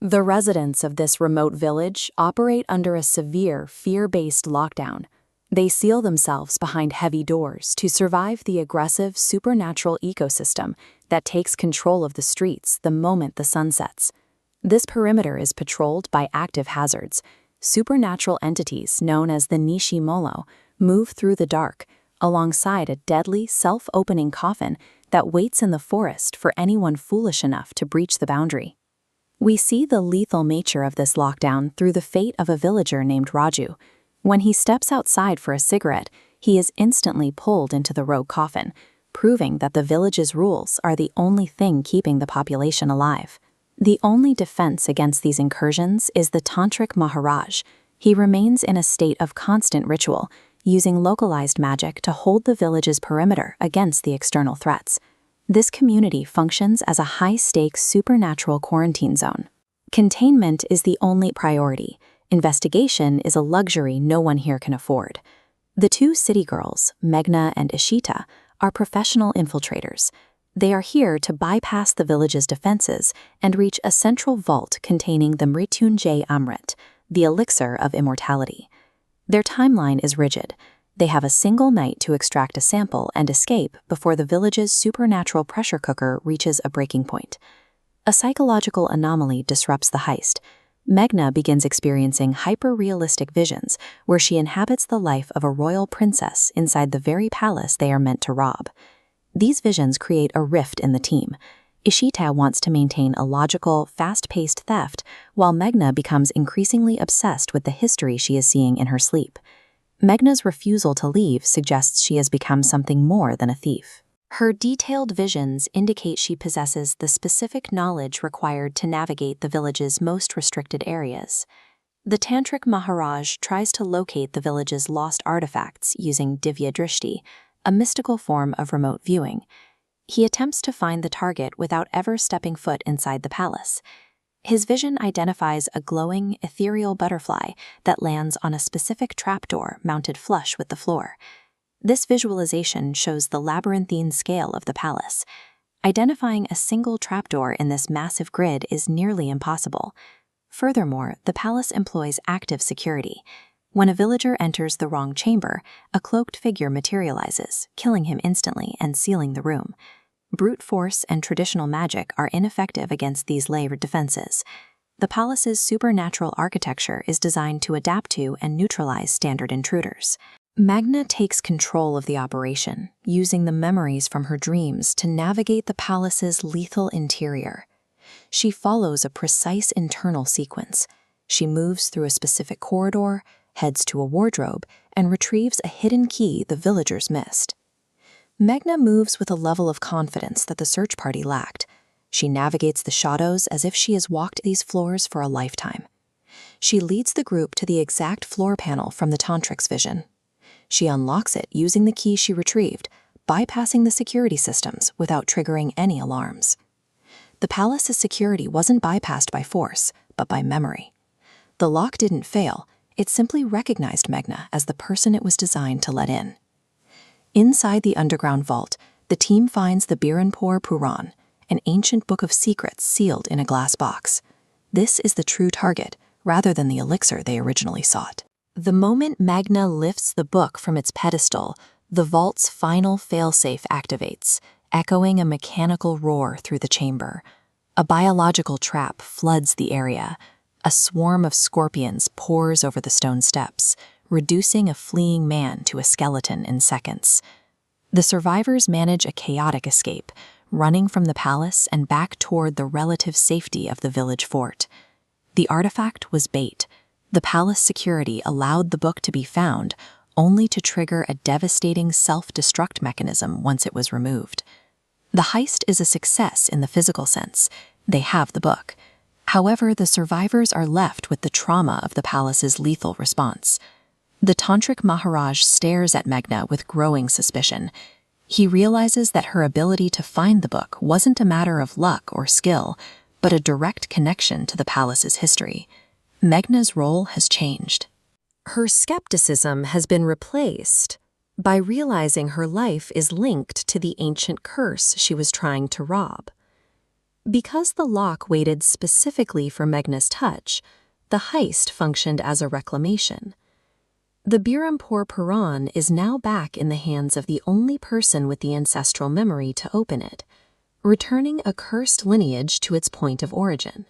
The residents of this remote village operate under a severe, fear-based lockdown. They seal themselves behind heavy doors to survive the aggressive, supernatural ecosystem that takes control of the streets the moment the sun sets. This perimeter is patrolled by active hazards. Supernatural entities known as the Nishimolo move through the dark, alongside a deadly, self-opening coffin that waits in the forest for anyone foolish enough to breach the boundary. We see the lethal nature of this lockdown through the fate of a villager named Raju. When he steps outside for a cigarette, he is instantly pulled into the rogue coffin, proving that the village's rules are the only thing keeping the population alive. The only defense against these incursions is the Tantric Maharaj. He remains in a state of constant ritual, using localized magic to hold the village's perimeter against the external threats. This community functions as a high-stakes supernatural quarantine zone. Containment is the only priority. Investigation is a luxury no one here can afford. The two city girls, Meghna and Ishita, are professional infiltrators. They are here to bypass the village's defenses and reach a central vault containing the Mrityunjay Amrit, the elixir of immortality. Their timeline is rigid. They have a single night to extract a sample and escape before the village's supernatural pressure cooker reaches a breaking point. A psychological anomaly disrupts the heist. Meghna begins experiencing hyper-realistic visions where she inhabits the life of a royal princess inside the very palace they are meant to rob. These visions create a rift in the team. Ishita wants to maintain a logical, fast-paced theft, while Meghna becomes increasingly obsessed with the history she is seeing in her sleep. Meghna's refusal to leave suggests she has become something more than a thief. Her detailed visions indicate she possesses the specific knowledge required to navigate the village's most restricted areas. The Tantric Maharaj tries to locate the village's lost artifacts using Divya Drishti, a mystical form of remote viewing. He attempts to find the target without ever stepping foot inside the palace. His vision identifies a glowing, ethereal butterfly that lands on a specific trapdoor mounted flush with the floor. This visualization shows the labyrinthine scale of the palace. Identifying a single trapdoor in this massive grid is nearly impossible. Furthermore, the palace employs active security. When a villager enters the wrong chamber, a cloaked figure materializes, killing him instantly and sealing the room. Brute force and traditional magic are ineffective against these layered defenses. The palace's supernatural architecture is designed to adapt to and neutralize standard intruders. Meghna takes control of the operation, using the memories from her dreams to navigate the palace's lethal interior. She follows a precise internal sequence. She moves through a specific corridor, heads to a wardrobe, and retrieves a hidden key the villagers missed. Meghna moves with a level of confidence that the search party lacked. She navigates the shadows as if she has walked these floors for a lifetime. She leads the group to the exact floor panel from the Tantric's vision. She unlocks it using the key she retrieved, bypassing the security systems without triggering any alarms. The palace's security wasn't bypassed by force, but by memory. The lock didn't fail, it simply recognized Meghna as the person it was designed to let in. Inside the underground vault, the team finds the Biranpur Puran, an ancient book of secrets sealed in a glass box. This is the true target, rather than the elixir they originally sought. The moment Meghna lifts the book from its pedestal, the vault's final failsafe activates, echoing a mechanical roar through the chamber. A biological trap floods the area. A swarm of scorpions pours over the stone steps, reducing a fleeing man to a skeleton in seconds. The survivors manage a chaotic escape, running from the palace and back toward the relative safety of the village fort. The artifact was bait. The palace security allowed the book to be found, only to trigger a devastating self-destruct mechanism once it was removed. The heist is a success in the physical sense. They have the book. However, the survivors are left with the trauma of the palace's lethal response. The Tantric Maharaj stares at Meghna with growing suspicion. He realizes that her ability to find the book wasn't a matter of luck or skill, but a direct connection to the palace's history. Meghna's role has changed. Her skepticism has been replaced by realizing her life is linked to the ancient curse she was trying to rob. Because the lock waited specifically for Megna's touch, the heist functioned as a reclamation. The Birampur Puran is now back in the hands of the only person with the ancestral memory to open it, returning a cursed lineage to its point of origin.